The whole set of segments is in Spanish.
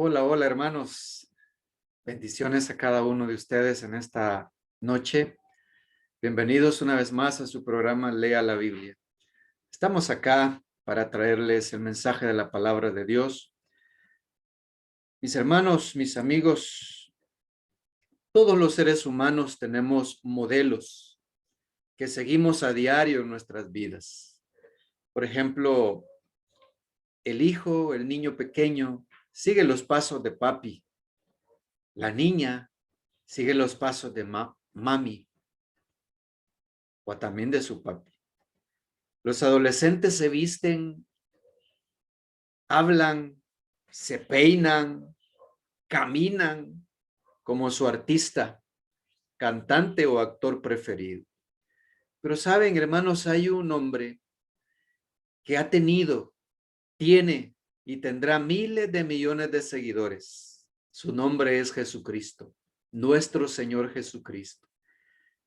Hola, hola hermanos. Bendiciones a cada uno de ustedes en esta noche. Bienvenidos una vez más a su programa Lea la Biblia. Estamos acá para traerles el mensaje de la palabra de Dios. Mis hermanos, mis amigos, todos los seres humanos tenemos modelos que seguimos a diario en nuestras vidas. Por ejemplo, el niño pequeño, sigue los pasos de papi. La niña sigue los pasos de mami o también de su papi. Los adolescentes se visten, hablan, se peinan, caminan como su artista, cantante o actor preferido. Pero saben, hermanos, hay un hombre que ha tenido, tiene y tendrá miles de millones de seguidores. Su nombre es Jesucristo, nuestro Señor Jesucristo.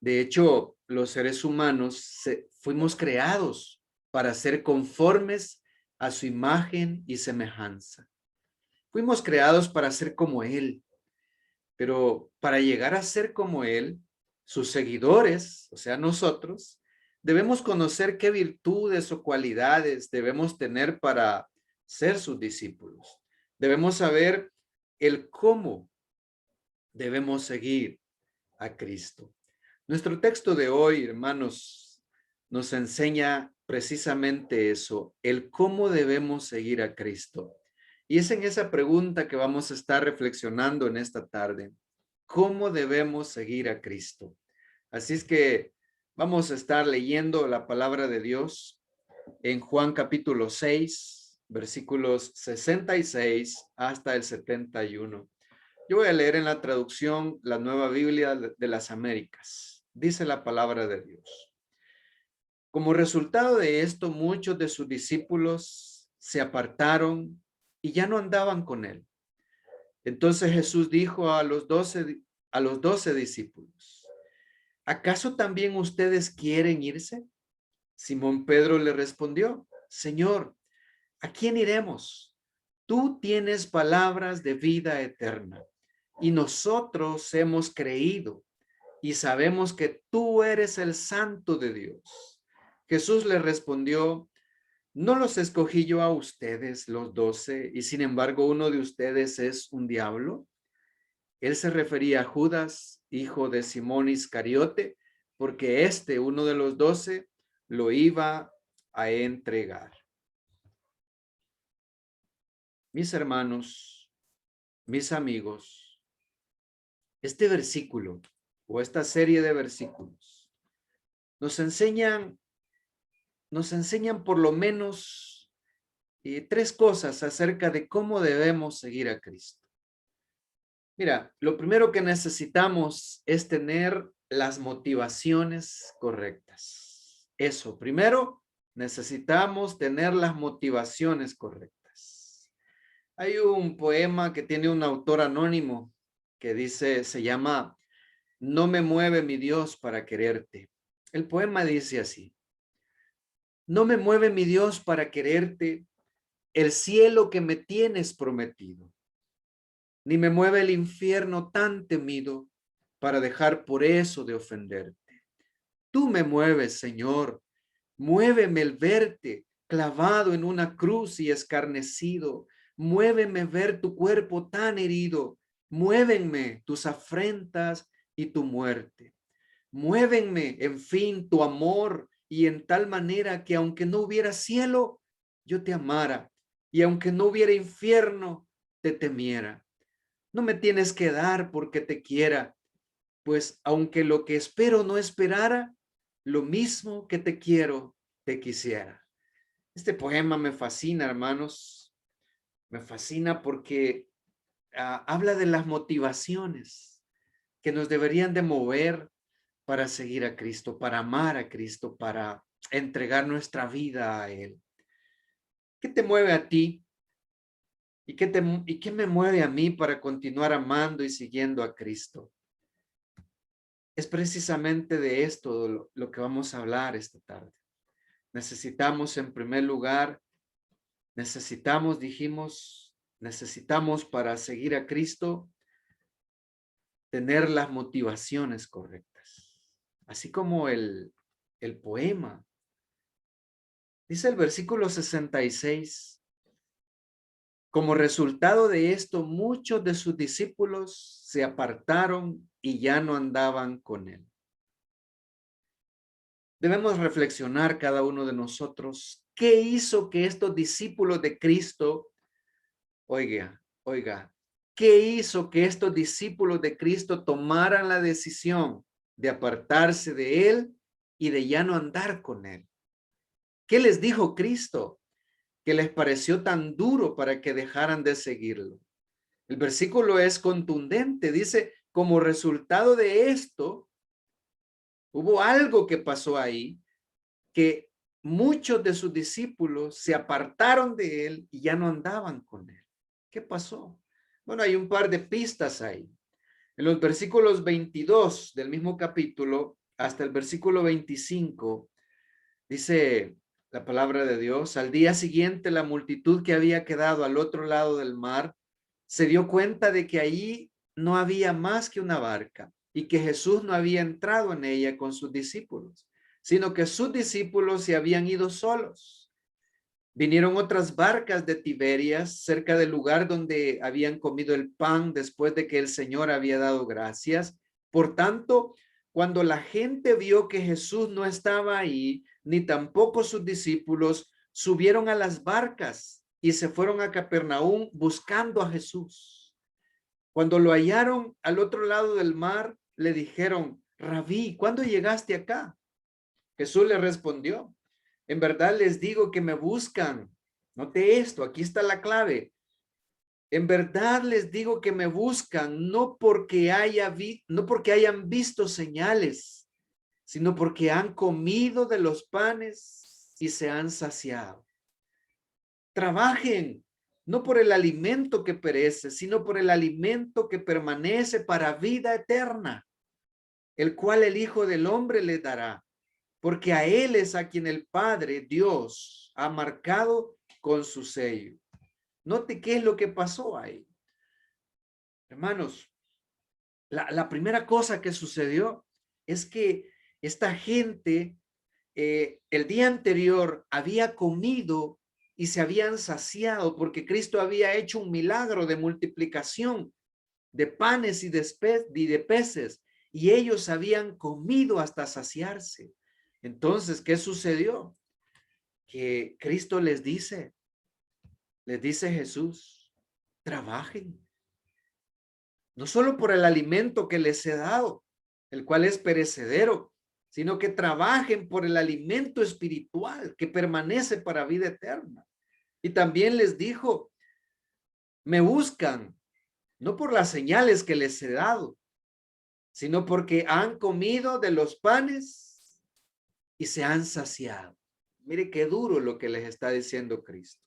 De hecho, los seres humanos fuimos creados para ser conformes a su imagen y semejanza. Fuimos creados para ser como Él, pero para llegar a ser como Él, sus seguidores, o sea, nosotros, debemos conocer qué virtudes o cualidades debemos tener para ser sus discípulos. Debemos saber el cómo debemos seguir a Cristo. Nuestro texto de hoy, hermanos, nos enseña precisamente eso, el cómo debemos seguir a Cristo. Y es en esa pregunta que vamos a estar reflexionando en esta tarde. ¿Cómo debemos seguir a Cristo? Así es que vamos a estar leyendo la palabra de Dios en Juan capítulo 6, versículos 66 hasta el 71. Yo voy a leer en la traducción la Nueva Biblia de las Américas. Dice la palabra de Dios. Como resultado de esto, muchos de sus discípulos se apartaron y ya no andaban con él. Entonces Jesús dijo a los 12 discípulos, ¿acaso también ustedes quieren irse? Simón Pedro le respondió, Señor, ¿a quién iremos? Tú tienes palabras de vida eterna y nosotros hemos creído y sabemos que tú eres el Santo de Dios. Jesús le respondió, ¿no los escogí yo a ustedes, los 12, y sin embargo uno de ustedes es un diablo? Él se refería a Judas, hijo de Simón Iscariote, porque uno de los 12, lo iba a entregar. Mis hermanos, mis amigos, este versículo o esta serie de versículos nos enseñan por lo menos tres cosas acerca de cómo debemos seguir a Cristo. Mira, lo primero que necesitamos es tener las motivaciones correctas. Eso, primero, necesitamos tener las motivaciones correctas. Hay un poema que tiene un autor anónimo que dice, se llama No me mueve mi Dios para quererte. El poema dice así, no me mueve mi Dios para quererte el cielo que me tienes prometido, ni me mueve el infierno tan temido para dejar por eso de ofenderte. Tú me mueves, Señor, muéveme el verte clavado en una cruz y escarnecido, muéveme ver tu cuerpo tan herido, muévenme tus afrentas y tu muerte. Muévenme, en fin, tu amor y en tal manera que aunque no hubiera cielo, yo te amara y aunque no hubiera infierno, te temiera. No me tienes que dar porque te quiera, pues aunque lo que espero no esperara, lo mismo que te quiero, te quisiera. Este poema me fascina, hermanos. Me fascina porque habla de las motivaciones que nos deberían de mover para seguir a Cristo, para amar a Cristo, para entregar nuestra vida a Él. ¿Qué te mueve a ti? ¿Y qué me mueve a mí para continuar amando y siguiendo a Cristo? Es precisamente de esto lo que vamos a hablar esta tarde. Necesitamos, en primer lugar, Necesitamos para seguir a Cristo tener las motivaciones correctas. Así como el poema. Dice el versículo 66. Como resultado de esto, muchos de sus discípulos se apartaron y ya no andaban con él. Debemos reflexionar cada uno de nosotros, ¿qué hizo que estos discípulos de Cristo, oiga, qué hizo que estos discípulos de Cristo tomaran la decisión de apartarse de él y de ya no andar con él? ¿Qué les dijo Cristo que les pareció tan duro para que dejaran de seguirlo? El versículo es contundente, dice, como resultado de esto, hubo algo que pasó ahí, que muchos de sus discípulos se apartaron de él y ya no andaban con él. ¿Qué pasó? Bueno, hay un par de pistas ahí. En los versículos 22 del mismo capítulo hasta el versículo 25, dice la palabra de Dios: al día siguiente, la multitud que había quedado al otro lado del mar se dio cuenta de que allí no había más que una barca y que Jesús no había entrado en ella con sus discípulos, sino que sus discípulos se habían ido solos. Vinieron otras barcas de Tiberias cerca del lugar donde habían comido el pan después de que el Señor había dado gracias. Por tanto, cuando la gente vio que Jesús no estaba ahí, ni tampoco sus discípulos, subieron a las barcas y se fueron a Capernaum buscando a Jesús. Cuando lo hallaron al otro lado del mar, le dijeron: Rabí, ¿cuándo llegaste acá? Jesús le respondió: en verdad les digo que me buscan. Note esto, aquí está la clave. En verdad les digo que me buscan, no porque hayan visto señales, sino porque han comido de los panes y se han saciado. Trabajen, no por el alimento que perece, sino por el alimento que permanece para vida eterna, el cual el Hijo del Hombre les dará, porque a él es a quien el Padre, Dios, ha marcado con su sello. Note qué es lo que pasó ahí. Hermanos, la primera cosa que sucedió es que esta gente el día anterior había comido y se habían saciado porque Cristo había hecho un milagro de multiplicación de panes y de peces, y ellos habían comido hasta saciarse. Entonces, ¿qué sucedió? Que Cristo les dice Jesús: trabajen, no solo por el alimento que les he dado, el cual es perecedero, sino que trabajen por el alimento espiritual que permanece para vida eterna. Y también les dijo: me buscan, no por las señales que les he dado, sino porque han comido de los panes y se han saciado. Mire qué duro lo que les está diciendo Cristo.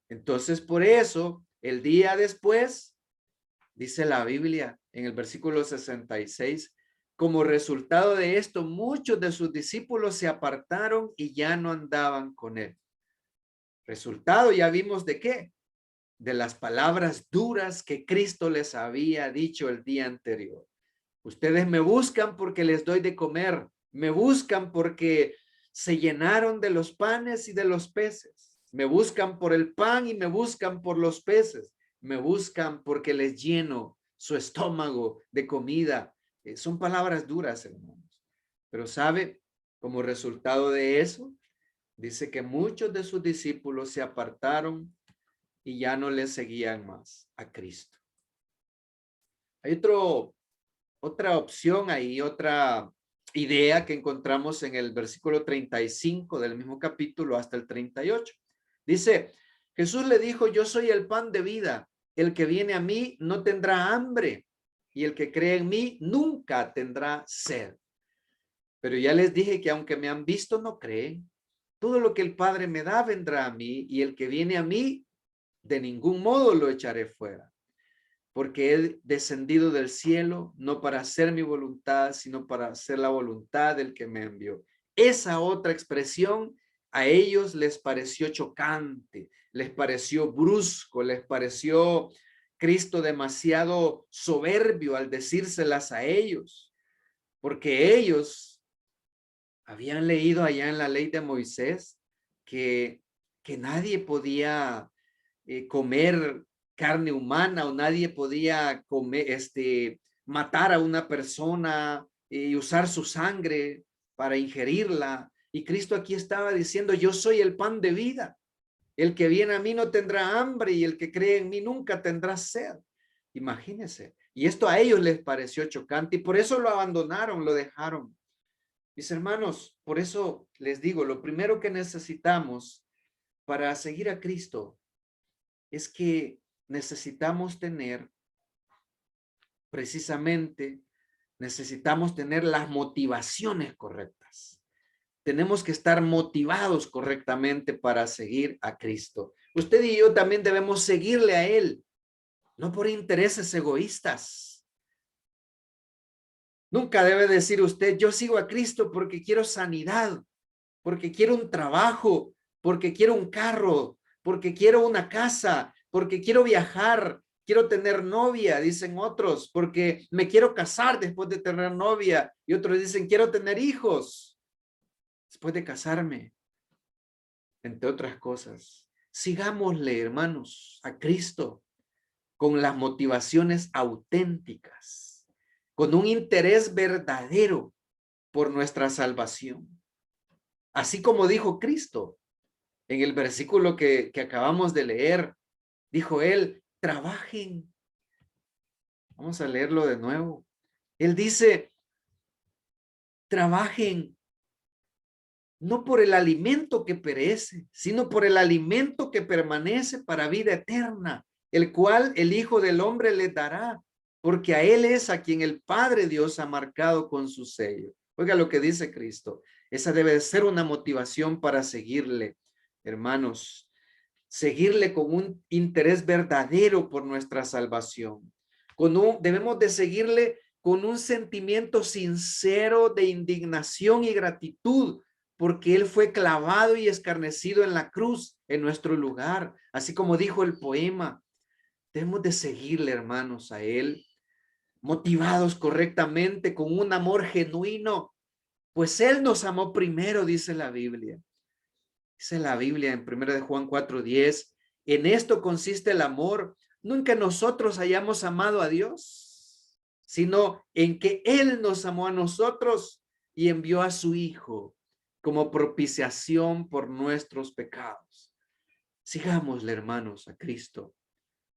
Entonces, por eso, el día después, dice la Biblia en el versículo 66, como resultado de esto, muchos de sus discípulos se apartaron y ya no andaban con él. Resultado, ya vimos de qué: de las palabras duras que Cristo les había dicho el día anterior. Ustedes me buscan porque les doy de comer, me buscan porque se llenaron de los panes y de los peces, me buscan por el pan y me buscan por los peces, me buscan porque les lleno su estómago de comida. Son palabras duras, hermanos. Pero sabe, como resultado de eso, dice que muchos de sus discípulos se apartaron y ya no le seguían más a Cristo. Hay otra opción ahí, otra idea que encontramos en el versículo 35 del mismo capítulo hasta el 38. Dice: Jesús le dijo: yo soy el pan de vida, el que viene a mí no tendrá hambre y el que cree en mí nunca tendrá sed. Pero ya les dije que aunque me han visto no creen. Todo lo que el Padre me da vendrá a mí, y el que viene a mí de ningún modo lo echaré fuera. Porque he descendido del cielo no para hacer mi voluntad, sino para hacer la voluntad del que me envió. Esa otra expresión a ellos les pareció chocante, les pareció brusco, les pareció Cristo demasiado soberbio al decírselas a ellos, porque ellos habían leído allá en la ley de Moisés que nadie podía comer carne humana o nadie podía comer, matar a una persona y usar su sangre para ingerirla. Y Cristo aquí estaba diciendo, yo soy el pan de vida. El que viene a mí no tendrá hambre y el que cree en mí nunca tendrá sed. Imagínense. Y esto a ellos les pareció chocante y por eso lo abandonaron, lo dejaron. Mis hermanos, por eso les digo, lo primero que necesitamos para seguir a Cristo es que necesitamos tener precisamente, necesitamos tener las motivaciones correctas. Tenemos que estar motivados correctamente para seguir a Cristo. Usted y yo también debemos seguirle a Él, no por intereses egoístas. Nunca debe decir usted, yo sigo a Cristo porque quiero sanidad, porque quiero un trabajo, porque quiero un carro, porque quiero una casa, porque quiero viajar, quiero tener novia, dicen otros, porque me quiero casar después de tener novia. Y otros dicen, quiero tener hijos después de casarme, entre otras cosas. Sigámosle, hermanos, a Cristo con las motivaciones auténticas, con un interés verdadero por nuestra salvación. Así como dijo Cristo en el versículo que acabamos de leer, dijo él, trabajen. Vamos a leerlo de nuevo. Él dice, trabajen no por el alimento que perece, sino por el alimento que permanece para vida eterna, el cual el Hijo del Hombre le dará, porque a Él es a quien el Padre Dios ha marcado con su sello. Oiga lo que dice Cristo. Esa debe ser una motivación para seguirle, hermanos. Seguirle con un interés verdadero por nuestra salvación. Debemos de seguirle con un sentimiento sincero de indignación y gratitud porque él fue clavado y escarnecido en la cruz en nuestro lugar, así como dijo el poema. Debemos de seguirle, hermanos, a él, motivados correctamente, con un amor genuino, pues él nos amó primero, dice la Biblia. Dice la Biblia en 1 de Juan 4:10, en esto consiste el amor, no en que nosotros hayamos amado a Dios, sino en que Él nos amó a nosotros y envió a su Hijo como propiciación por nuestros pecados. Sigámosle, hermanos, a Cristo,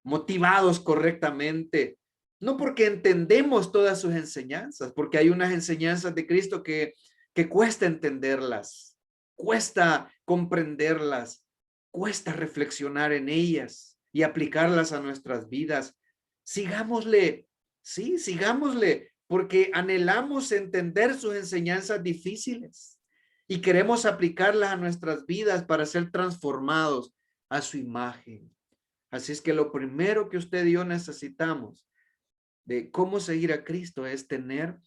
motivados correctamente, no porque entendemos todas sus enseñanzas, porque hay unas enseñanzas de Cristo que cuesta entenderlas, cuesta comprenderlas, cuesta reflexionar en ellas y aplicarlas a nuestras vidas. Sigámosle, sí, sigámosle, porque anhelamos entender sus enseñanzas difíciles y queremos aplicarlas a nuestras vidas para ser transformados a su imagen. Así es que lo primero que usted y yo necesitamos de cómo seguir a Cristo es tener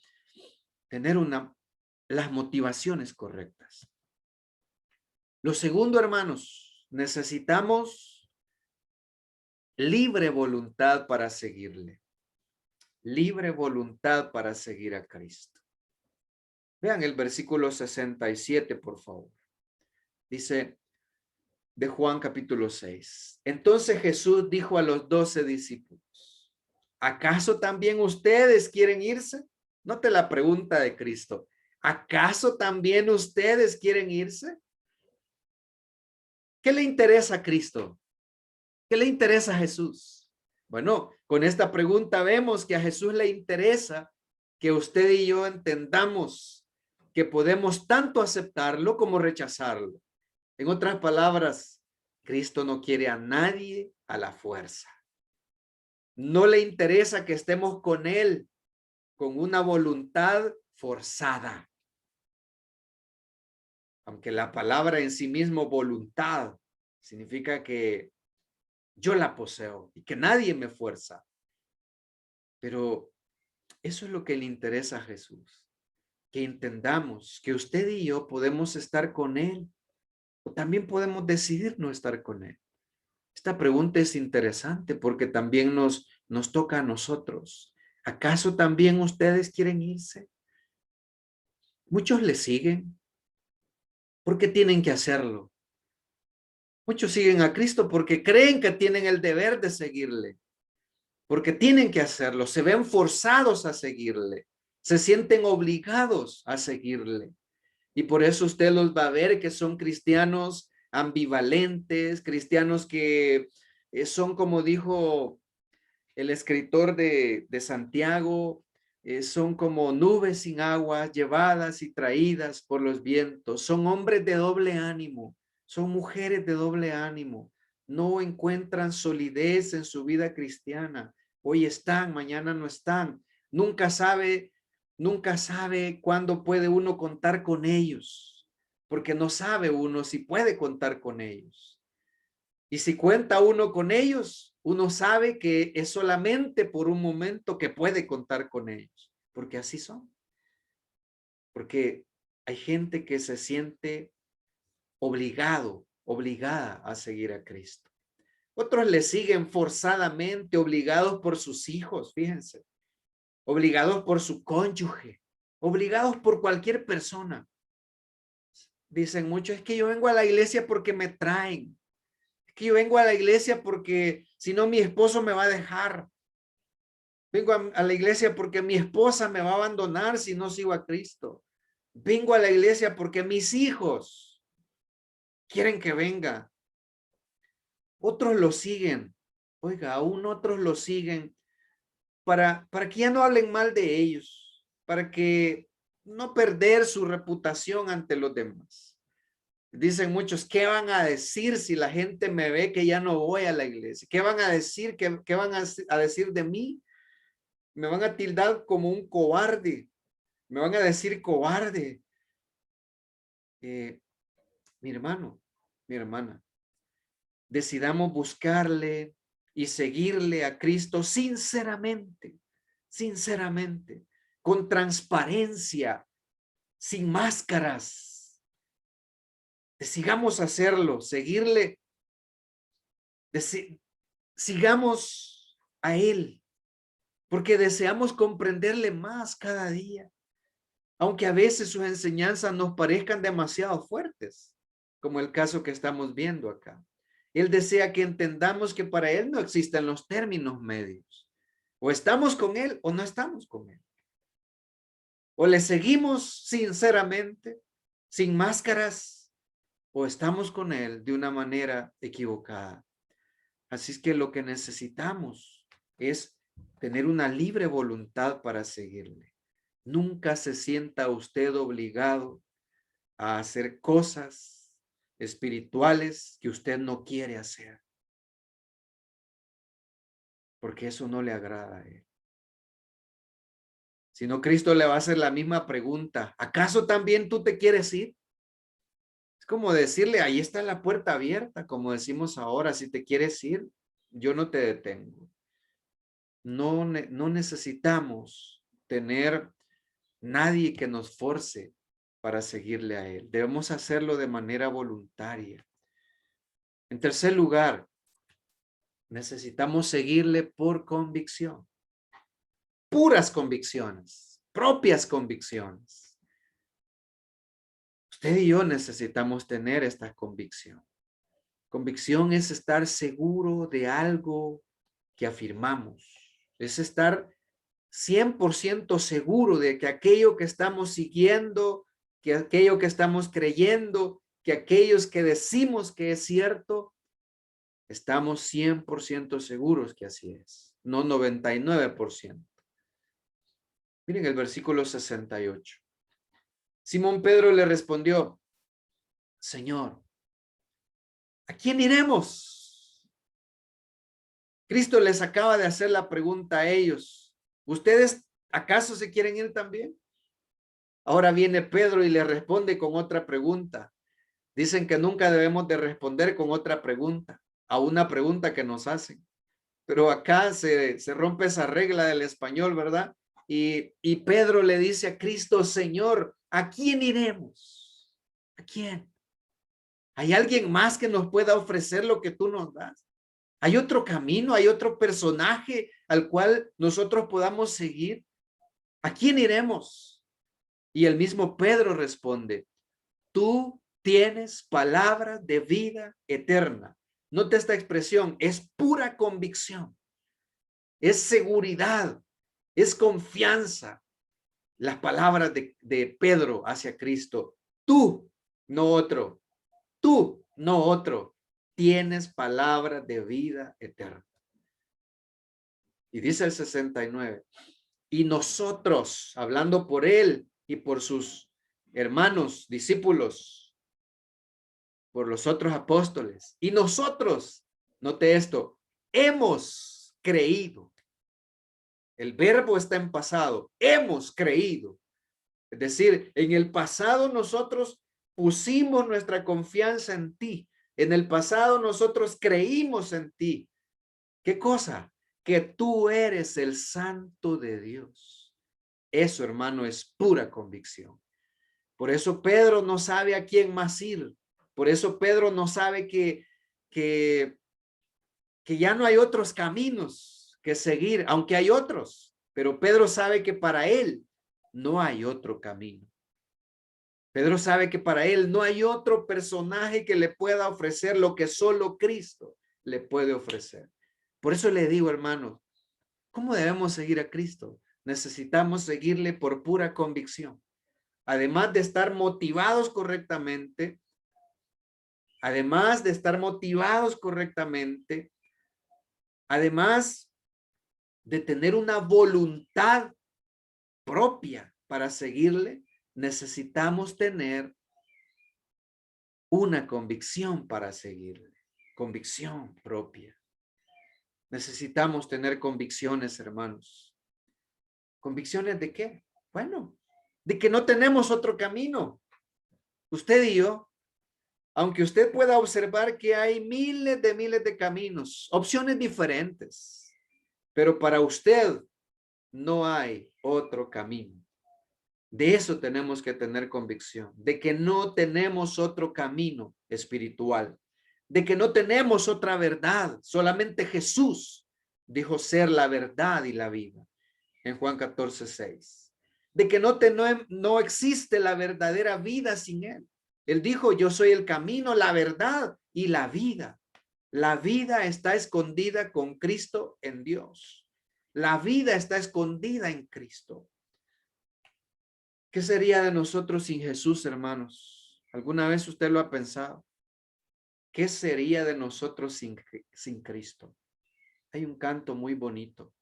las motivaciones correctas. Lo segundo, hermanos, necesitamos libre voluntad para seguirle. Libre voluntad para seguir a Cristo. Vean el versículo 67, por favor. Dice de Juan capítulo 6. Entonces Jesús dijo a los 12 discípulos, ¿acaso también ustedes quieren irse? Note la pregunta de Cristo. ¿Acaso también ustedes quieren irse? ¿Qué le interesa a Cristo? ¿Qué le interesa a Jesús? Bueno, con esta pregunta vemos que a Jesús le interesa que usted y yo entendamos que podemos tanto aceptarlo como rechazarlo. En otras palabras, Cristo no quiere a nadie a la fuerza. No le interesa que estemos con Él con una voluntad forzada. Aunque la palabra en sí mismo, voluntad, significa que yo la poseo y que nadie me fuerza. Pero eso es lo que le interesa a Jesús. Que entendamos que usted y yo podemos estar con Él o también podemos decidir no estar con Él. Esta pregunta es interesante porque también nos toca a nosotros. ¿Acaso también ustedes quieren irse? Muchos le siguen. ¿Por qué tienen que hacerlo? Muchos siguen a Cristo porque creen que tienen el deber de seguirle, porque tienen que hacerlo, se ven forzados a seguirle, se sienten obligados a seguirle. Y por eso usted los va a ver que son cristianos ambivalentes, cristianos que son, como dijo el escritor de Santiago, son como nubes sin agua, llevadas y traídas por los vientos. Son hombres de doble ánimo, son mujeres de doble ánimo. No encuentran solidez en su vida cristiana. Hoy están, mañana no están. Nunca sabe cuándo puede uno contar con ellos, porque no sabe uno si puede contar con ellos. Y si cuenta uno con ellos, uno sabe que es solamente por un momento que puede contar con ellos, porque así son. Porque hay gente que se siente obligada a seguir a Cristo. Otros le siguen forzadamente, obligados por sus hijos, fíjense, obligados por su cónyuge, obligados por cualquier persona. Dicen muchos, es que yo vengo a la iglesia porque me traen. Que yo vengo a la iglesia porque si no mi esposo me va a dejar. Vengo a la iglesia porque mi esposa me va a abandonar si no sigo a Cristo. Vengo a la iglesia porque mis hijos quieren que venga. Otros lo siguen. Oiga, aún otros lo siguen para que ya no hablen mal de ellos, para que no perder su reputación ante los demás. Dicen muchos, ¿qué van a decir si la gente me ve que ya no voy a la iglesia? ¿Qué van a decir? ¿Qué van a decir de mí? Me van a tildar como un cobarde. Me van a decir cobarde. Mi hermano, mi hermana, decidamos buscarle y seguirle a Cristo sinceramente, sinceramente, con transparencia, sin máscaras. Decidamos hacerlo, seguirle. Sigamos a Él, porque deseamos comprenderle más cada día, aunque a veces sus enseñanzas nos parezcan demasiado fuertes, como el caso que estamos viendo acá. Él desea que entendamos que para Él no existen los términos medios. O estamos con Él o no estamos con Él. O le seguimos sinceramente, sin máscaras, o estamos con Él de una manera equivocada. Así es que lo que necesitamos es tener una libre voluntad para seguirle. Nunca se sienta usted obligado a hacer cosas espirituales que usted no quiere hacer, porque eso no le agrada a Él. Si no, Cristo le va a hacer la misma pregunta. ¿Acaso también tú te quieres ir? Es como decirle, ahí está la puerta abierta, como decimos ahora, si te quieres ir, yo no te detengo. No necesitamos tener nadie que nos force para seguirle a Él. Debemos hacerlo de manera voluntaria. En tercer lugar, necesitamos seguirle por convicción. Puras convicciones, propias convicciones. Usted y yo necesitamos tener esta convicción. Convicción es estar seguro de algo que afirmamos. Es estar 100% seguro de que aquello que estamos siguiendo, que aquello que estamos creyendo, que aquellos que decimos que es cierto, estamos 100% seguros que así es, no 99%. Miren el versículo 68. Simón Pedro le respondió, Señor, ¿a quién iremos? Cristo les acaba de hacer la pregunta a ellos. ¿Ustedes acaso se quieren ir también? Ahora viene Pedro y le responde con otra pregunta. Dicen que nunca debemos de responder con otra pregunta, a una pregunta que nos hacen. Pero acá se rompe esa regla del español, ¿verdad? Y Pedro le dice a Cristo, Señor, ¿a quién iremos? ¿A quién? ¿Hay alguien más que nos pueda ofrecer lo que tú nos das? ¿Hay otro camino? ¿Hay otro personaje al cual nosotros podamos seguir? ¿A quién iremos? Y el mismo Pedro responde, tú tienes palabra de vida eterna. Note esta expresión, es pura convicción, es seguridad, es confianza. Las palabras de Pedro hacia Cristo, tú, no otro, tú, no otro, tienes palabra de vida eterna. Y dice el 69, y nosotros, hablando por él y por sus hermanos, discípulos, por los otros apóstoles, y nosotros, note esto, hemos creído. El verbo está en pasado, hemos creído. Es decir, en el pasado nosotros pusimos nuestra confianza en ti. En el pasado nosotros creímos en ti. ¿Qué cosa? Que tú eres el Santo de Dios. Eso, hermano, es pura convicción. Por eso Pedro no sabe a quién más ir. Por eso Pedro no sabe que ya no hay otros caminos que seguir, aunque hay otros. Pero Pedro sabe que para él no hay otro camino. Pedro sabe que para él no hay otro personaje que le pueda ofrecer lo que solo Cristo le puede ofrecer. Por eso le digo, hermano, ¿cómo debemos seguir a Cristo? Necesitamos seguirle por pura convicción. Además de estar motivados correctamente, además de tener una voluntad propia para seguirle, necesitamos tener una convicción para seguirle, convicción propia. Necesitamos tener convicciones, hermanos. ¿Convicciones de qué? Bueno, de que no tenemos otro camino. Usted y yo, aunque usted pueda observar que hay miles de caminos, opciones diferentes, pero para usted no hay otro camino. De eso tenemos que tener convicción, de que no tenemos otro camino espiritual, de que no tenemos otra verdad, solamente Jesús dijo ser la verdad y la vida en Juan 14:6, de que no existe la verdadera vida sin él. Él dijo, yo soy el camino, la verdad y la vida. La vida está escondida con Cristo en Dios. La vida está escondida en Cristo. ¿Qué sería de nosotros sin Jesús, hermanos? ¿Alguna vez usted lo ha pensado? ¿Qué sería de nosotros sin Cristo? Hay un canto muy bonito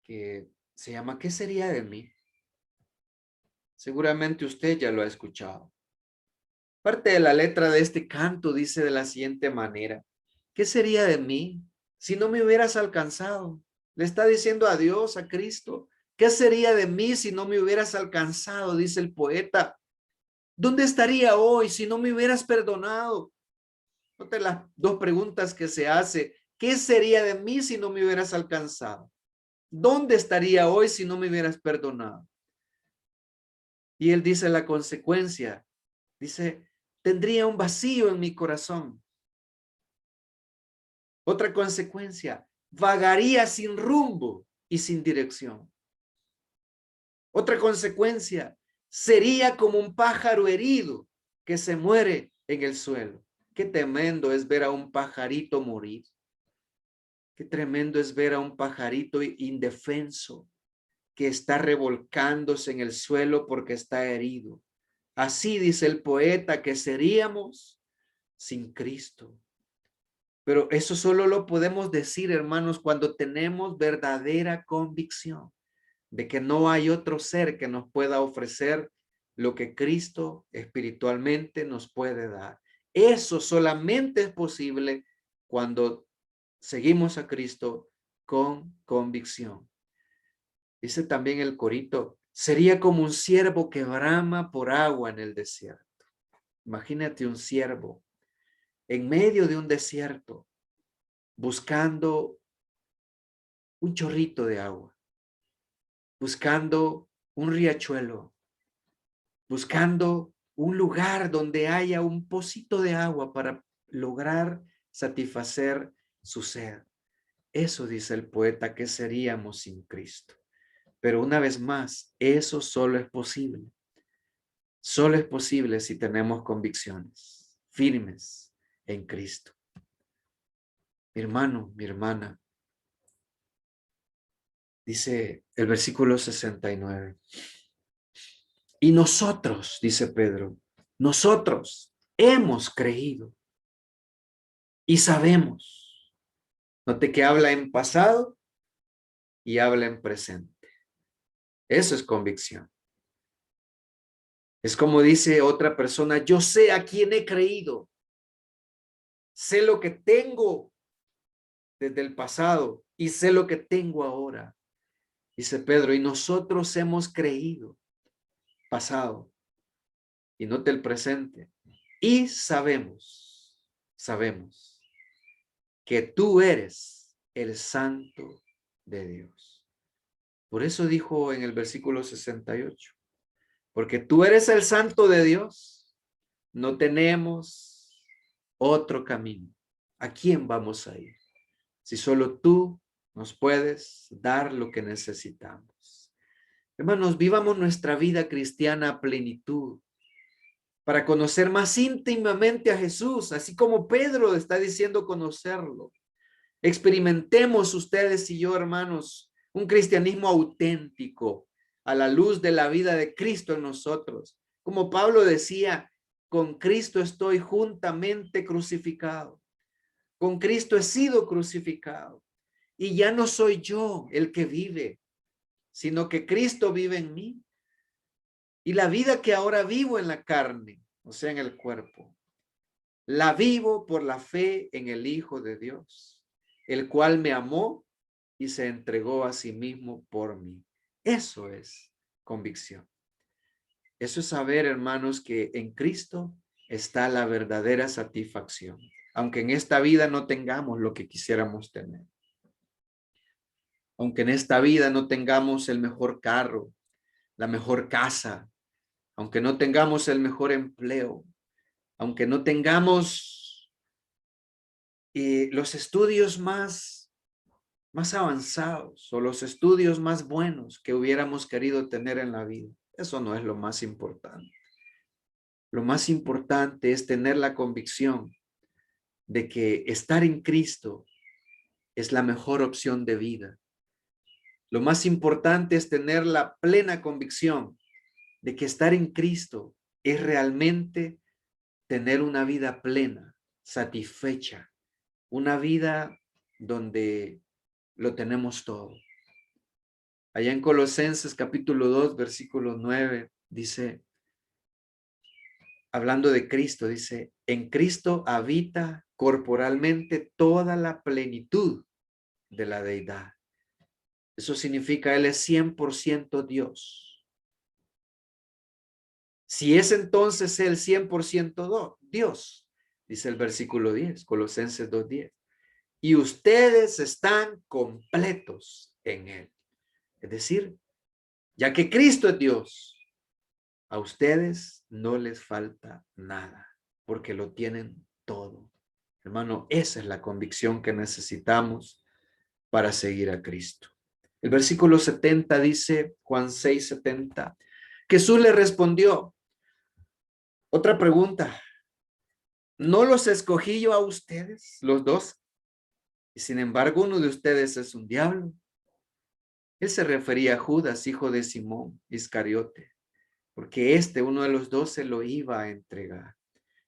que se llama ¿Qué sería de mí? Seguramente usted ya lo ha escuchado. Parte de la letra de este canto dice de la siguiente manera: ¿qué sería de mí si no me hubieras alcanzado? Le está diciendo a Dios, a Cristo. ¿Qué sería de mí si no me hubieras alcanzado? Dice el poeta. ¿Dónde estaría hoy si no me hubieras perdonado? Note las dos preguntas que se hace. ¿Qué sería de mí si no me hubieras alcanzado? ¿Dónde estaría hoy si no me hubieras perdonado? Y él dice la consecuencia. Dice, tendría un vacío en mi corazón. Otra consecuencia, vagaría sin rumbo y sin dirección. Otra consecuencia, sería como un pájaro herido que se muere en el suelo. Qué tremendo es ver a un pajarito morir. Qué tremendo es ver a un pajarito indefenso que está revolcándose en el suelo porque está herido. Así dice el poeta que seríamos sin Cristo. Pero eso solo lo podemos decir, hermanos, cuando tenemos verdadera convicción de que no hay otro ser que nos pueda ofrecer lo que Cristo espiritualmente nos puede dar. Eso solamente es posible cuando seguimos a Cristo con convicción. Dice también el corito, sería como un ciervo que brama por agua en el desierto. Imagínate un ciervo en medio de un desierto buscando un chorrito de agua, buscando un riachuelo, buscando un lugar donde haya un pocito de agua para lograr satisfacer su sed. Eso dice el poeta que seríamos sin Cristo. Pero una vez más, eso solo es posible. Solo es posible si tenemos convicciones firmes en Cristo. Mi hermano, mi hermana, dice el versículo 69. Y nosotros, dice Pedro, nosotros hemos creído y sabemos. Note que habla en pasado y habla en presente. Eso es convicción. Es como dice otra persona, yo sé a quién he creído. Sé lo que tengo desde el pasado y sé lo que tengo ahora. Dice Pedro, y nosotros hemos creído, pasado, y note el presente, y sabemos que tú eres el Santo de Dios. Por eso dijo en el versículo 68, porque tú eres el Santo de Dios, no tenemos otro camino. ¿A quién vamos a ir? Si solo tú nos puedes dar lo que necesitamos. Hermanos, vivamos nuestra vida cristiana a plenitud para conocer más íntimamente a Jesús, así como Pedro está diciendo conocerlo. Experimentemos ustedes y yo, hermanos, un cristianismo auténtico a la luz de la vida de Cristo en nosotros. Como Pablo decía, con Cristo estoy juntamente crucificado. Con Cristo he sido crucificado. Y ya no soy yo el que vive, sino que Cristo vive en mí. Y la vida que ahora vivo en la carne, o sea, en el cuerpo, la vivo por la fe en el Hijo de Dios, el cual me amó y se entregó a sí mismo por mí. Eso es convicción. Eso es saber, hermanos, que en Cristo está la verdadera satisfacción, aunque en esta vida no tengamos lo que quisiéramos tener. Aunque en esta vida no tengamos el mejor carro, la mejor casa, aunque no tengamos el mejor empleo, aunque no tengamos los estudios más avanzados o los estudios más buenos que hubiéramos querido tener en la vida. Eso no es lo más importante. Lo más importante es tener la convicción de que estar en Cristo es la mejor opción de vida. Lo más importante es tener la plena convicción de que estar en Cristo es realmente tener una vida plena, satisfecha, una vida donde lo tenemos todo. Allá en Colosenses capítulo 2, versículo 9, dice, hablando de Cristo, dice, en Cristo habita corporalmente toda la plenitud de la deidad. Eso significa Él es 100% Dios. Si es entonces Él 100% Dios, dice el versículo 10, Colosenses 2:10, y ustedes están completos en Él. Es decir, ya que Cristo es Dios, a ustedes no les falta nada, porque lo tienen todo. Hermano, esa es la convicción que necesitamos para seguir a Cristo. El versículo 70 dice, Juan 6:70, Jesús le respondió, otra pregunta, ¿no los escogí yo a ustedes, los dos? Y sin embargo, uno de ustedes es un diablo. Él se refería a Judas, hijo de Simón Iscariote, porque uno de los dos, se lo iba a entregar.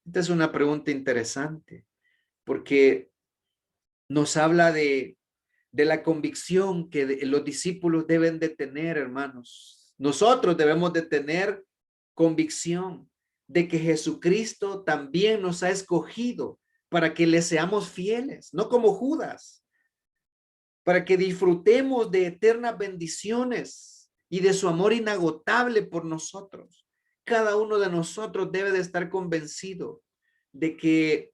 Esta es una pregunta interesante, porque nos habla de la convicción que los discípulos deben de tener, hermanos. Nosotros debemos de tener convicción de que Jesucristo también nos ha escogido para que le seamos fieles, no como Judas, para que disfrutemos de eternas bendiciones y de su amor inagotable por nosotros. Cada uno de nosotros debe de estar convencido de que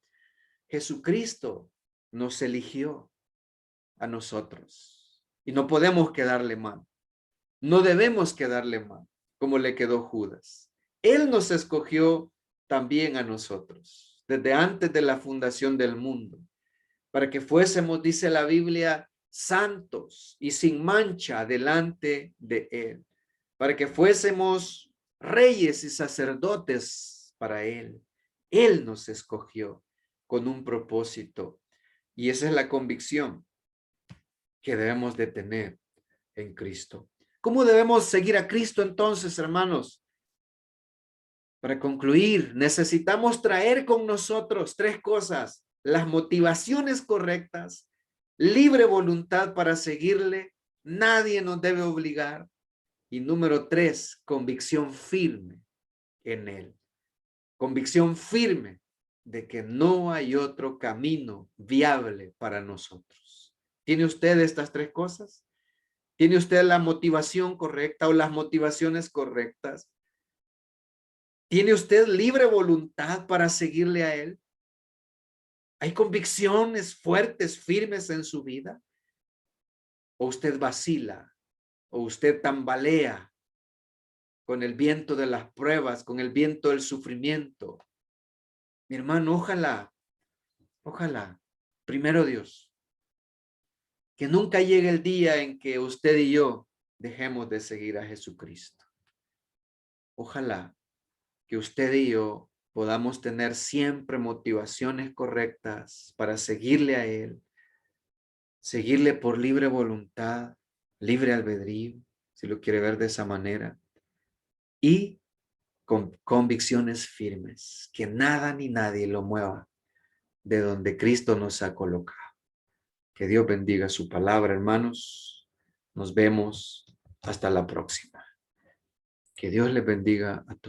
Jesucristo nos eligió a nosotros y no podemos quedarle mal. No debemos quedarle mal como le quedó Judas. Él nos escogió también a nosotros, desde antes de la fundación del mundo, para que fuésemos, dice la Biblia, santos y sin mancha delante de Él, para que fuésemos reyes y sacerdotes para Él. Él nos escogió con un propósito, y esa es la convicción que debemos de tener en Cristo. ¿Cómo debemos seguir a Cristo entonces, hermanos? Para concluir, necesitamos traer con nosotros tres cosas: las motivaciones correctas, libre voluntad para seguirle, nadie nos debe obligar, y número tres, convicción firme en él. Convicción firme de que no hay otro camino viable para nosotros. ¿Tiene usted estas tres cosas? ¿Tiene usted la motivación correcta o las motivaciones correctas? ¿Tiene usted libre voluntad para seguirle a él? ¿Hay convicciones fuertes, firmes en su vida? ¿O usted vacila? ¿O usted tambalea con el viento de las pruebas, con el viento del sufrimiento? Mi hermano, ojalá, primero Dios, que nunca llegue el día en que usted y yo dejemos de seguir a Jesucristo. Ojalá que usted y yo podamos tener siempre motivaciones correctas para seguirle a Él, seguirle por libre voluntad, libre albedrío, si lo quiere ver de esa manera, y con convicciones firmes, que nada ni nadie lo mueva de donde Cristo nos ha colocado. Que Dios bendiga su palabra, hermanos. Nos vemos hasta la próxima. Que Dios les bendiga a todos.